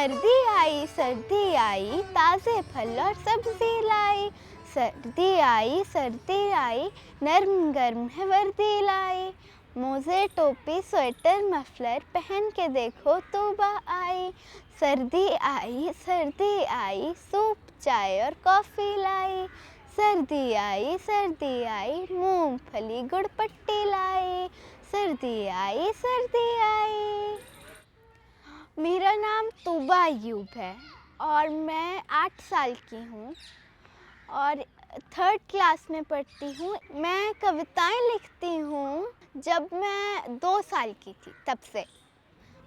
सर्दी आई, ताज़े फल और सब्जी लाई। सर्दी आई, नर्म गर्म है वर्दी लाई। मोजे टोपी स्वेटर मफलर पहन के देखो तौबा आई। सर्दी आई, सूप चाय और कॉफ़ी लाई। सर्दी आई, मूंगफली गुड़ पट्टी लाई। सर्दी आई। मेरा नाम तौबा अयूब है और मैं 8 साल की हूँ और 3rd क्लास में पढ़ती हूँ। मैं कविताएं लिखती हूँ जब मैं 2 साल की थी, तब से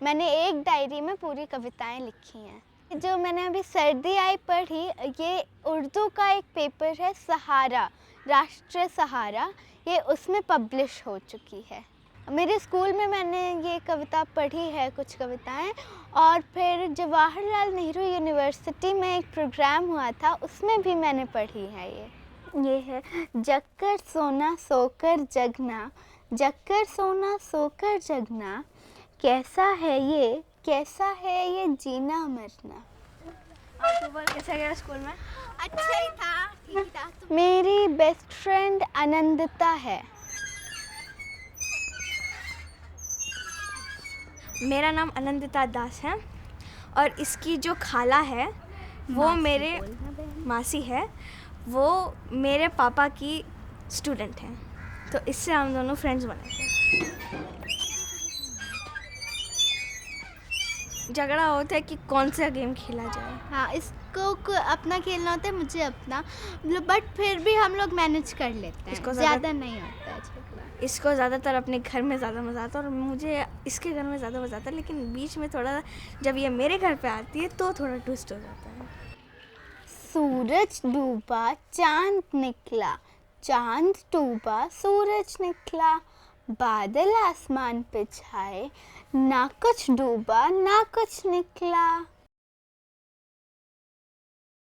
मैंने एक डायरी में पूरी कविताएं लिखी हैं। जो मैंने अभी सर्दी आई पढ़ी, ये उर्दू का एक पेपर है सहारा, राष्ट्रीय सहारा, ये उसमें पब्लिश हो चुकी है। मेरे स्कूल में मैंने ये कविता पढ़ी है, कुछ कविताएं, और फिर जवाहरलाल नेहरू यूनिवर्सिटी में एक प्रोग्राम हुआ था, उसमें भी मैंने पढ़ी है। ये है जगकर सोना सोकर जगना, जगकर सोना सोकर जगना, कैसा है ये जीना मरना। कैसा गया स्कूल में? अच्छा ही था, ठीक ही था। मेरी बेस्ट फ्रेंड आनंदिता है। मेरा नाम आनंदिता दास है और इसकी जो खाला है वो मेरे मासी है, वो मेरे पापा की स्टूडेंट है, तो इससे हम दोनों फ्रेंड्स बने थे। झगड़ा होता है कि कौन सा गेम खेला जाए। हाँ, इसको अपना खेलना होता है, मुझे अपना, बट फिर भी हम लोग मैनेज कर लेते हैं, ज़्यादा नहीं होता है झगड़ा। इसको ज़्यादातर अपने घर में ज़्यादा मज़ा आता है और मुझे इसके घर में ज़्यादा मज़ा आता है, लेकिन बीच में थोड़ा जब ये मेरे घर पे आती है तो थोड़ा ट्विस्ट हो जाता है। सूरज डूबा चांद निकला, चांद डूबा सूरज निकला, बादल आसमान पे छाए, ना कुछ डूबा ना कुछ निकला।